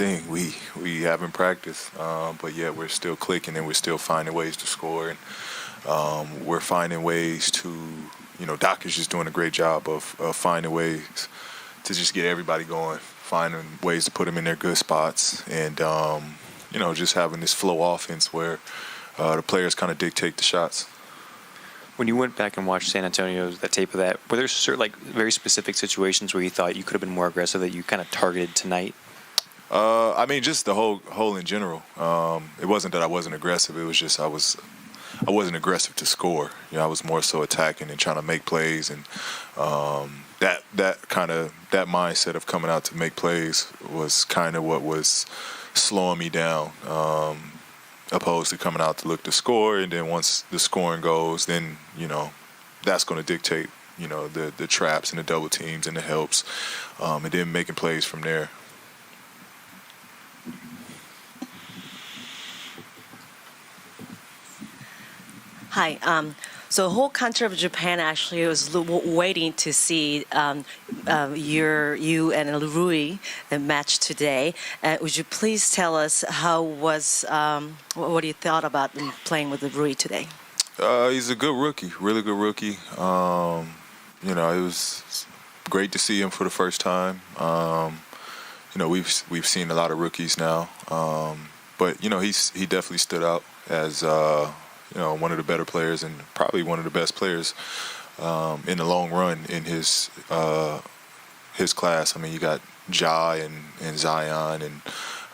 thing. We haven't practiced, but yet we're still clicking and we're still finding ways to score. And we're finding ways to, Doc is just doing a great job of finding ways to just get everybody going, finding ways to put them in their good spots, and, just having this flow offense where the players kind of dictate the shots. When you went back and watched San Antonio's, that tape of that, were there certain, very specific situations where you thought you could have been more aggressive that you kind of targeted tonight? Just the whole in general. It wasn't that I wasn't aggressive. It was just I wasn't aggressive to score. I was more so attacking and trying to make plays, and that mindset of coming out to make plays was kind of what was slowing me down. Opposed to coming out to look to score, and then once the scoring goes, then that's going to dictate the traps and the double teams and the helps, and then making plays from there. Hi. So the whole country of Japan actually was waiting to see you and Rui match today. Would you please tell us what you thought about playing with Rui today? He's a good rookie, really good rookie. It was great to see him for the first time. We've seen a lot of rookies now, but he definitely stood out as one of the better players and probably one of the best players in the long run in his class. You got Ja and Zion and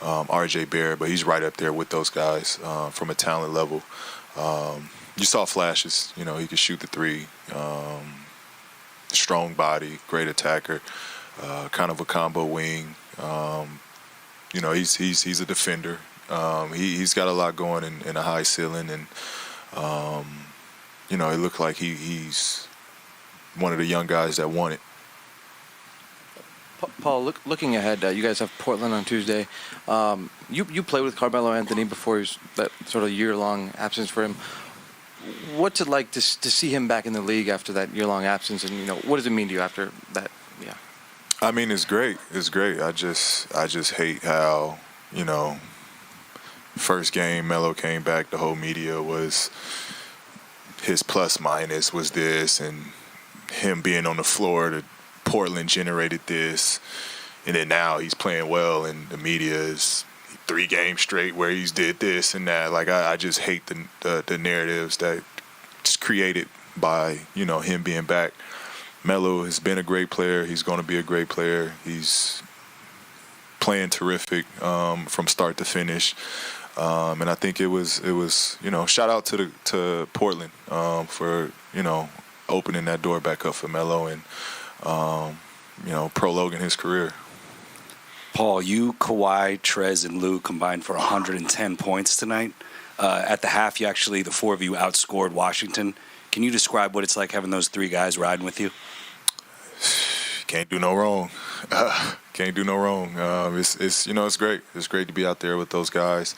R.J. Barrett, but he's right up there with those guys from a talent level. You saw flashes. He could shoot the three. Strong body, great attacker, kind of a combo wing. He's a defender. He's got a lot going in a high ceiling, and it looked like he's one of the young guys that want it. Paul, looking ahead, you guys have Portland on Tuesday. You played with Carmelo Anthony before that sort of year-long absence for him. What's it like to see him back in the league after that year-long absence, and what does it mean to you after that? Yeah. It's great. It's great. I just hate how first game Melo came back. The whole media was his plus minus was this, and him being on the floor. The Portland generated this, and then now he's playing well, and the media is 3 games straight where he's did this and that. I just hate the narratives that's created by him being back. Melo has been a great player. He's going to be a great player. He's playing terrific from start to finish. And I think it was shout out to Portland for opening that door back up for Melo and prolonging his career. Paul, you, Kawhi, Trez, and Lou combined for 110 points tonight. At the half, the 4 of you outscored Washington. Can you describe what it's like having those 3 guys riding with you? Can't do no wrong. Can't do no wrong. It's great. It's great to be out there with those guys.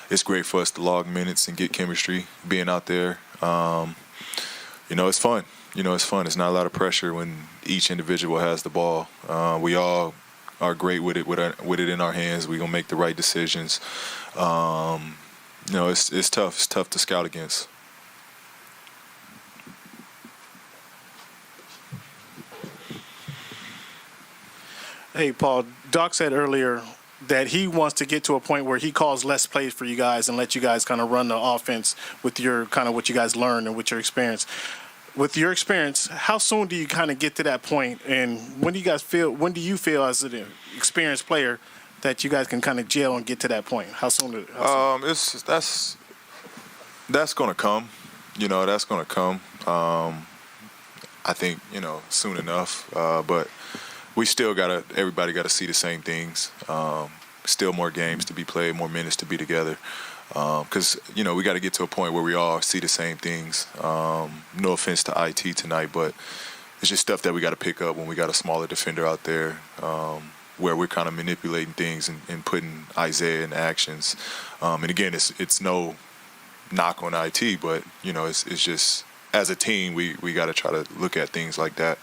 It's great for us to log minutes and get chemistry being out there. It's fun. It's fun. It's not a lot of pressure when each individual has the ball. We all are great with it in our hands. We're gonna make the right decisions. It's tough. It's tough to scout against. Hey, Paul, Doc said earlier that he wants to get to a point where he calls less plays for you guys and let you guys kind of run the offense with your kind of what you guys learned and with your experience. With your experience, how soon do you kind of get to that point? And when do you feel as an experienced player that you guys can kind of gel and get to that point? How soon? That's going to come. That's going to come. I think, soon enough. But we still everybody got to see the same things. Still more games to be played, more minutes to be together. Because, we got to get to a point where we all see the same things. No offense to IT tonight, but it's just stuff that we got to pick up when we got a smaller defender out there where we're kind of manipulating things and putting Isaiah in actions. And, again, it's no knock on IT, but, it's just as a team we got to try to look at things like that.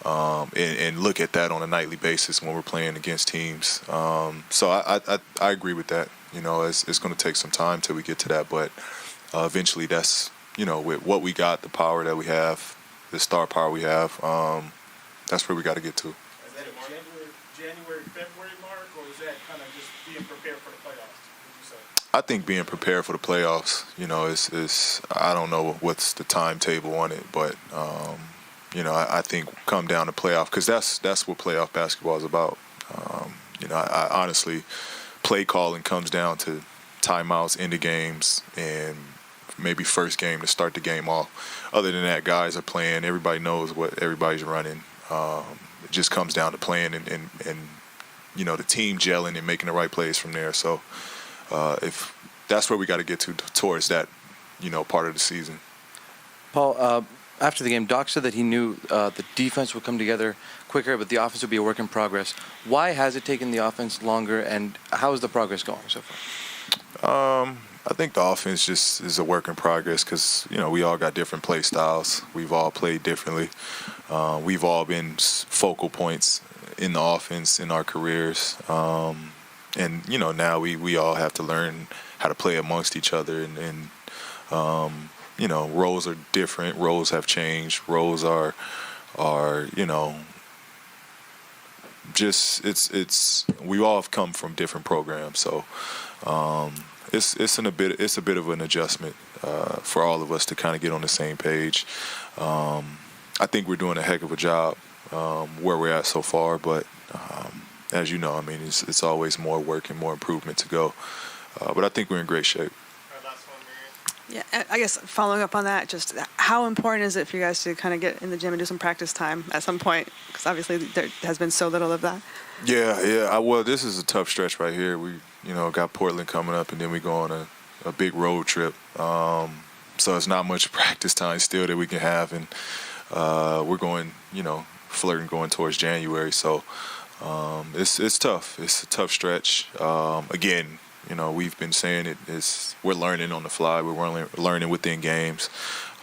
and look at that on a nightly basis when we're playing against teams. So I agree with that. It's going to take some time till we get to that, but eventually that's, with what we got, the power that we have, the star power we have, that's where we got to get to. Is that a January, February mark, or is that kind of just being prepared for the playoffs, would you say? I think being prepared for the playoffs, is I don't know what's the timetable on it, but I think come down to playoff, because that's what playoff basketball is about. I honestly, play calling comes down to timeouts, end of games, and maybe first game to start the game off. Other than that, guys are playing. Everybody knows what everybody's running. It just comes down to playing and the team gelling and making the right plays from there. So if that's where we got to get to towards that, part of the season. Paul, after the game, Doc said that he knew the defense would come together quicker, but the offense would be a work in progress. Why has it taken the offense longer, and how is the progress going so far? I think the offense just is a work in progress because, we all got different play styles. We've all played differently. We've all been focal points in the offense in our careers. And, now we all have to learn how to play amongst each other. And roles are different. Roles have changed. Roles are just we all have come from different programs. So it's a bit of an adjustment for all of us to kind of get on the same page. I think we're doing a heck of a job where we're at so far, but as you know, it's always more work and more improvement to go. But I think we're in great shape. Yeah, I guess following up on that, just how important is it for you guys to kind of get in the gym and do some practice time at some point? Because obviously there has been so little of that. Yeah. Well, this is a tough stretch right here. We, got Portland coming up, and then we go on a big road trip. So it's not much practice time still that we can have, and we're going, flirting going towards January. So it's tough. It's a tough stretch. Again, we've been saying we're learning on the fly. We're learning within games.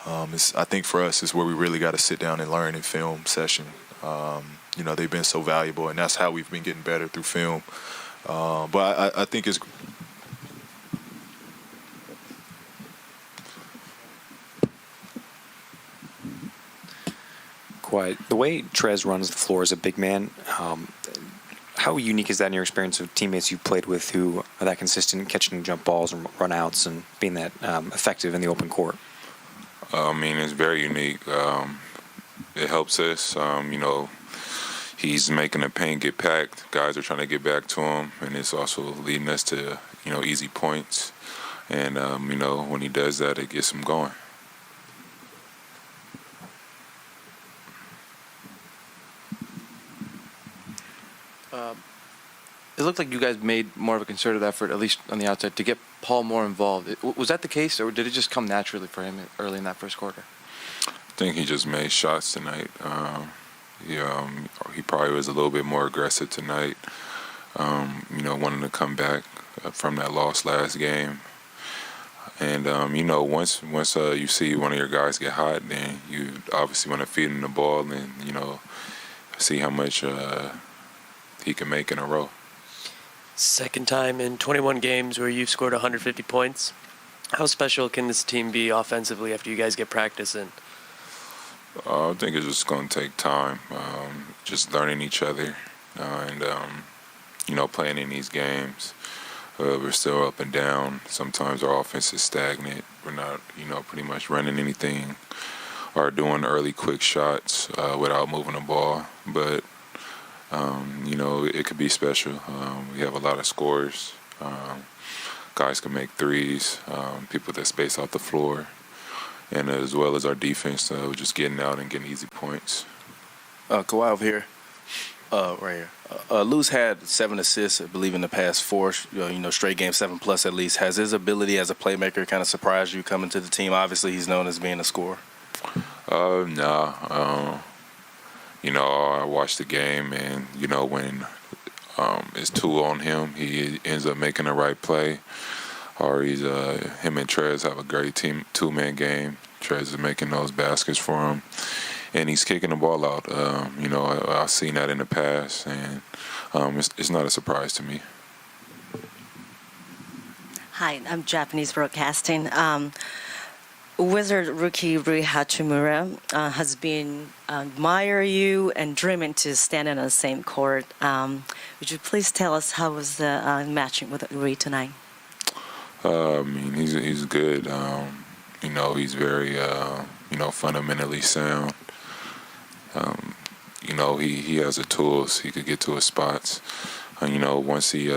I think for us is where we really got to sit down and learn in film session. They've been so valuable, and that's how we've been getting better through film. But I think it's Kawhi, the way Trez runs the floor as a big man, how unique is that in your experience of teammates you've played with who are that consistent, catching jump balls and run outs and being that effective in the open court? It's very unique. It helps us. He's making the paint get packed. Guys are trying to get back to him, and it's also leading us to, easy points. And, when he does that, it gets him going. It looked like you guys made more of a concerted effort, at least on the outside, to get Paul more involved. Was that the case, or did it just come naturally for him early in that first quarter? I think he just made shots tonight. He probably was a little bit more aggressive tonight, wanting to come back from that loss last game. And, once you see one of your guys get hot, then you obviously want to feed him the ball and, see how much he can make in a row. Second time in 21 games where you've scored 150 points. How special can this team be offensively after you guys get practice in? I think it's just going to take time, just learning each other and, playing in these games. We're still up and down. Sometimes our offense is stagnant. We're not, pretty much running anything or doing early quick shots without moving the ball. But it could be special. We have a lot of scorers. Guys can make threes, people that space out the floor. And as well as our defense, just getting out and getting easy points. Kawhi over here, right here. Lou's had 7 assists, I believe, in the past 4, straight games, 7+ at least. Has his ability as a playmaker kind of surprised you coming to the team? Obviously, he's known as being a scorer. No. I watched the game, and, when it's 2 on him, he ends up making the right play. Or him and Trez have a great team 2-man game. Trez is making those baskets for him. and he's kicking the ball out. I've seen that in the past, and it's not a surprise to me. Hi, I'm Japanese Broadcasting. Wizard rookie Rui Hachimura has been admire you and dreaming to stand in the same court. Would you please tell us how was the matching with Rui tonight? He's good. He's very fundamentally sound. He has the tools. He could get to his spots. Once he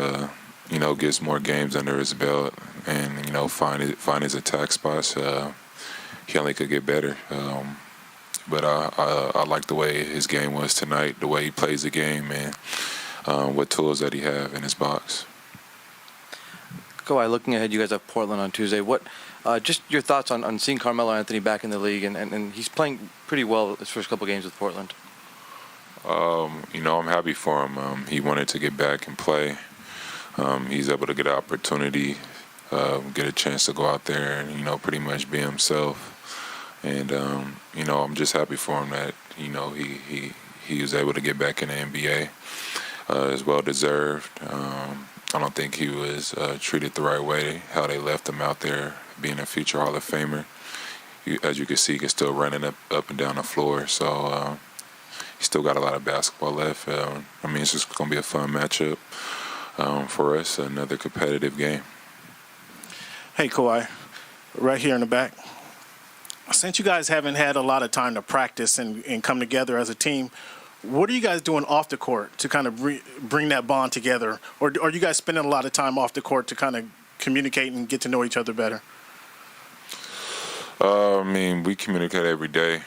gets more games under his belt and find his attack spots, he only could get better. But I like the way his game was tonight, the way he plays the game, and what tools that he have in his box. Kawhi, looking ahead, you guys have Portland on Tuesday. What, just your thoughts on seeing Carmelo Anthony back in the league, and he's playing pretty well his first couple games with Portland. I'm happy for him. He wanted to get back and play. He's able to get an opportunity, get a chance to go out there and, pretty much be himself. And, I'm just happy for him that, he was able to get back in the NBA. It's well deserved. I don't think he was treated the right way, how they left him out there being a future Hall of Famer. As you can see, he's still running up and down the floor. So he's still got a lot of basketball left. It's just going to be a fun matchup for us, another competitive game. Hey, Kawhi, right here in the back. Since you guys haven't had a lot of time to practice and come together as a team, what are you guys doing off the court to kind of bring that bond together? Or are you guys spending a lot of time off the court to kind of communicate and get to know each other better? We communicate every day.